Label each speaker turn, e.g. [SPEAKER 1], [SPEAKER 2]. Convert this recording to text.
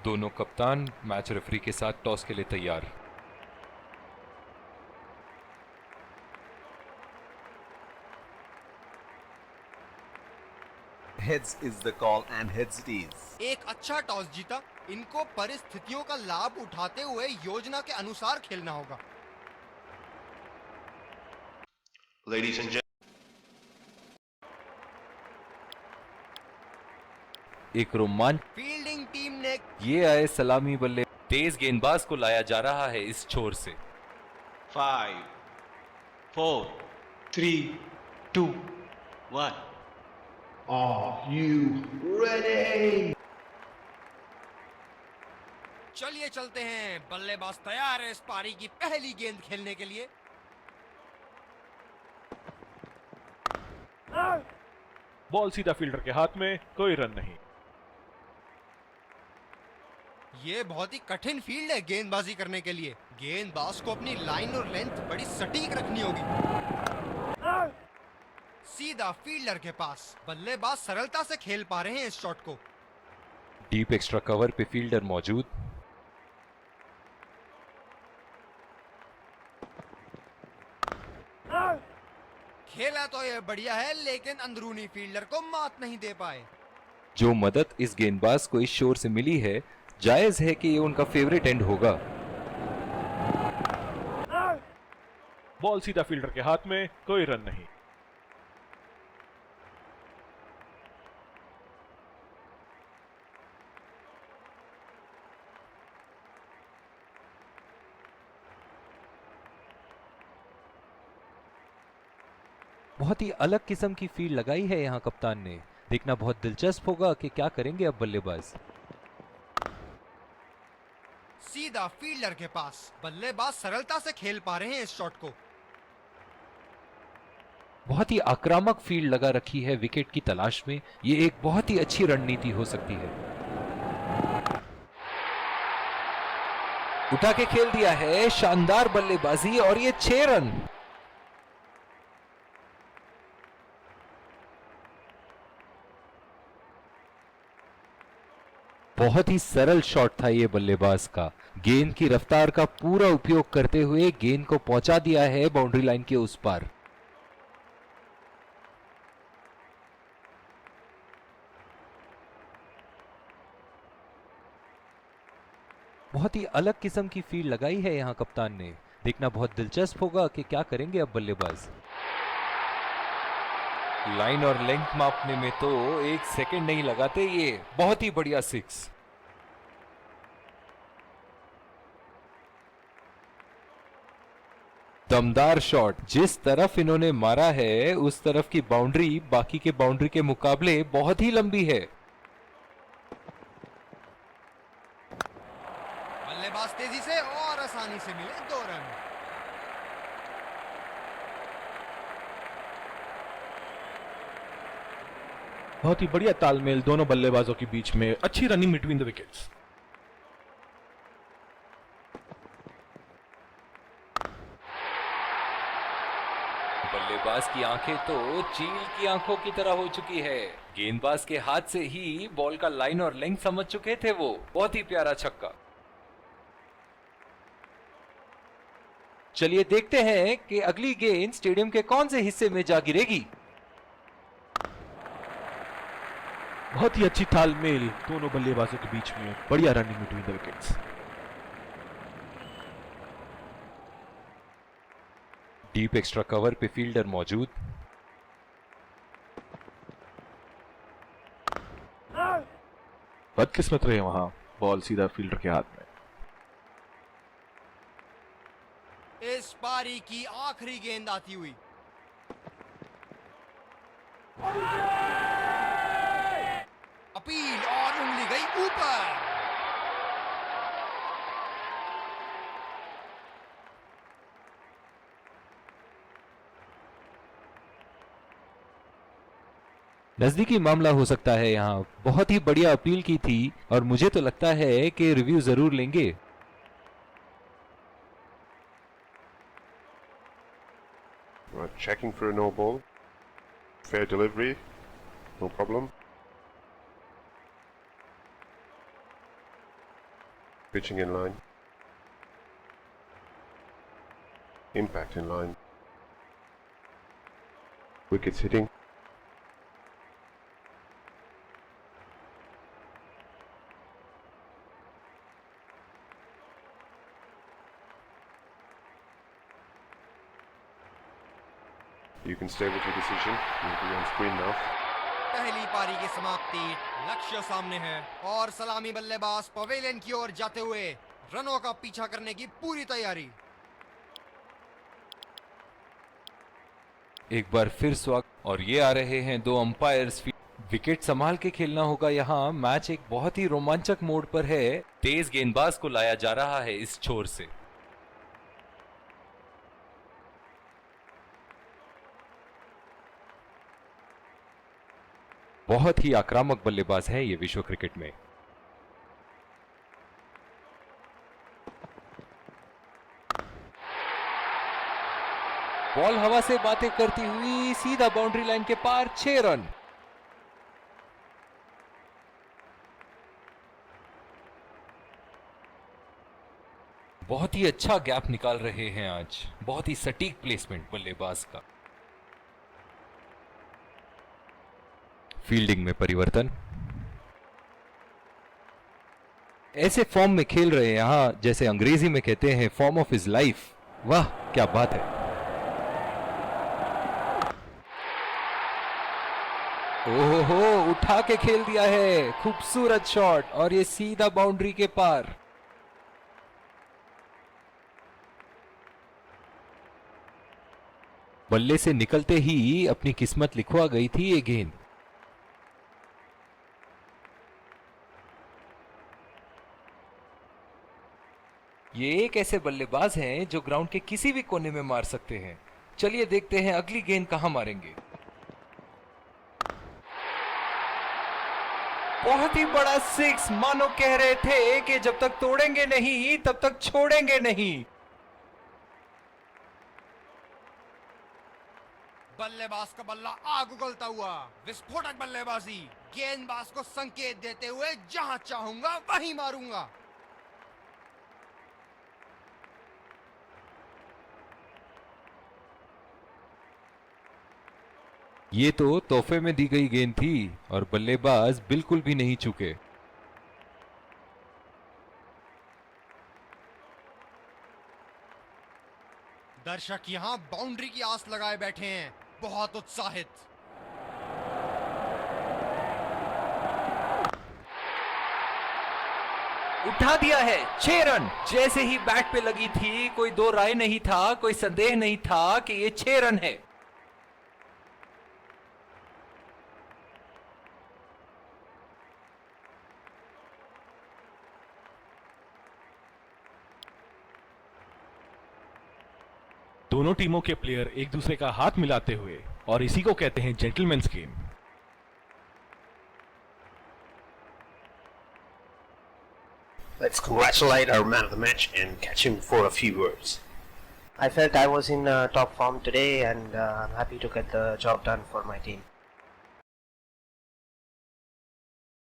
[SPEAKER 1] दोनों कप्तान match referee के साथ टॉस के लिए तैयार।
[SPEAKER 2] Heads is the call and heads it is.
[SPEAKER 3] एक अच्छा टॉस जीता। इनको परिस्थितियों का लाभ उठाते हुए योजना के अनुसार खेलना होगा।
[SPEAKER 4] Ladies and gentlemen,
[SPEAKER 1] एक रोमांच।
[SPEAKER 3] फील्डिंग टीम ने
[SPEAKER 1] ये आए सलामी बल्ले। तेज गेंदबाज को लाया जा रहा है इस छोर से।
[SPEAKER 4] 5, 4, 3, 2, 1.
[SPEAKER 5] Are you ready?
[SPEAKER 3] चलिए चलते हैं। बल्लेबाज तैयार है इस पारी की पहली गेंद खेलने के लिए।
[SPEAKER 5] बॉल सीधा फील्डर के हाथ में, कोई रन नहीं।
[SPEAKER 3] ये बहुत ही कठिन फील्ड है गेंदबाजी करने के लिए। गेंदबाज को अपनी लाइन और लेंथ बड़ी सटीक रखनी होगी। सीधा फील्डर के पास। बल्लेबाज सरलता से खेल पा रहे हैं इस शॉट को।
[SPEAKER 1] डीप एक्स्ट्रा कवर पे फील्डर मौजूद।
[SPEAKER 3] खेला तो ये बढ़िया है, लेकिन अंदरूनी फील्डर को मात नहीं दे पाए।
[SPEAKER 1] जो मदद इस गेंदबाज को इस शोर से मिली है, जायज है कि ये उनका फेवरेट एंड होगा।
[SPEAKER 5] बॉल सीधा फील्डर के हाथ में, कोई रन नहीं।
[SPEAKER 1] बहुत ही अलग किस्म की फील्ड लगाई है यहाँ कप्तान ने। देखना बहुत दिलचस्प होगा कि क्या करेंगे अब बल्लेबाज।
[SPEAKER 3] सीधा फील्डर के पास। बल्लेबाज सरलता से खेल पा रहे हैं इस शॉट को।
[SPEAKER 1] बहुत ही आक्रामक फील्ड लगा रखी है विकेट की तलाश में। ये एक बहुत ही अच्छी रणनीति हो सकती है। उठा के खेल दिया है, शानदार बल्लेबाजी, और ये 6 रन। बहुत ही सरल शॉट था ये बल्लेबाज का। गेंद की रफ्तार का पूरा उपयोग करते हुए गेंद को पहुंचा दिया है बाउंड्री लाइन के उस पार। बहुत ही अलग किस्म की फील्ड लगाई है यहां कप्तान ने। देखना बहुत दिलचस्प होगा कि क्या करेंगे अब बल्लेबाज। लाइन और लेंथ मापने में तो 1 सेकंड नहीं लगाते ये। बहुत ही बढ़िया 6। दमदार शॉट। जिस तरफ इन्होंने मारा है उस तरफ की बाउंड्री बाकी के बाउंड्री के मुकाबले बहुत ही लंबी है।
[SPEAKER 3] बल्लेबाज तेजी से और आसानी से मिले 2 रन।
[SPEAKER 5] बहुत ही बढ़िया तालमेल दोनों बल्लेबाजों के बीच में। अच्छी रनिंग बिटवीन द विकेट्स।
[SPEAKER 1] बल्लेबाज की आंखें तो चील की आंखों की तरह हो चुकी है। गेंदबाज के हाथ से ही बॉल का लाइन और लेंथ समझ चुके थे वो। बहुत ही प्यारा छक्का। चलिए देखते हैं कि अगली गेंद स्टेडियम के कौन से हिस्से में जा गिरेगी।
[SPEAKER 5] बहुत ही अच्छी तालमेल दोनों बल्लेबाजों के बीच में। बढ़िया running between the wickets.
[SPEAKER 1] Deep extra cover पे फील्डर मौजूद।
[SPEAKER 5] बदकिस्मत रहे वहां, बॉल सीधा फील्डर के हाथ में।
[SPEAKER 3] इस पारी की आखिरी गेंद आती हुई। अपील और उंगली गई ऊपर।
[SPEAKER 1] नजदीकी मामला हो सकता है यहाँ। बहुत ही बढ़िया अपील की थी और मुझे तो लगता है कि रिव्यू जरूर लेंगे।
[SPEAKER 6] Checking for a no ball. Fair delivery. No problem. Pitching in line. Impact in line. Wickets hitting. You can stay with your decision. You'll be on screen now.
[SPEAKER 3] पहली पारी की समाप्ति, लक्ष्य सामने है और सलामी बल्लेबाज पवेलियन की ओर जाते हुए रनों का पीछा करने की पूरी तैयारी।
[SPEAKER 1] एक बार फिर स्वागत। और ये आ रहे हैं दो अंपायर्स। विकेट संभाल के खेलना होगा यहाँ। मैच एक बहुत ही रोमांचक मोड पर है। तेज गेंदबाज को लाया जा रहा है इस छोर से। बहुत ही आक्रामक बल्लेबाज है ये विश्व क्रिकेट में। बॉल हवा से बातें करती हुई सीधा बाउंड्री लाइन के पार, 6 रन। बहुत ही अच्छा गैप निकाल रहे हैं आज। बहुत ही सटीक प्लेसमेंट बल्लेबाज का। फील्डिंग में परिवर्तन। ऐसे फॉर्म में खेल रहे हैं यहां, जैसे अंग्रेजी में कहते हैं फॉर्म ऑफ हिज लाइफ। वाह क्या बात है। ओहो, उठा के खेल दिया है। खूबसूरत शॉट और ये सीधा बाउंड्री के पार। बल्ले से निकलते ही अपनी किस्मत लिखवा गई थी ये गेंद। ये एक ऐसे बल्लेबाज हैं जो ग्राउंड के किसी भी कोने में मार सकते हैं। चलिए देखते हैं अगली गेंद कहां मारेंगे। बहुत ही बड़ा 6। मानो कह रहे थे कि जब तक तोड़ेंगे नहीं तब तक छोड़ेंगे नहीं।
[SPEAKER 3] बल्लेबाज का बल्ला आग उगलता हुआ, विस्फोटक बल्लेबाजी, गेंदबाज को संकेत देते हुए जहां चाहूंगा वहीं मारूंगा।
[SPEAKER 1] ये तो तोहफे में दी गई गेंद थी और बल्लेबाज बिल्कुल भी नहीं चूके।
[SPEAKER 3] दर्शक यहां बाउंड्री की आस लगाए बैठे हैं, बहुत उत्साहित।
[SPEAKER 1] उठा दिया है, 6 रन। जैसे ही बैट पे लगी थी कोई दो राय नहीं था, कोई संदेह नहीं था कि ये 6 रन है।
[SPEAKER 5] दोनों टीमों के प्लेयर एक दूसरे का हाथ मिलाते हुए, और इसी को कहते हैं gentleman's game.
[SPEAKER 7] Let's congratulate our man of the match and catch him for a few words. I felt I was in top form today and I'm happy to get the job done for my team.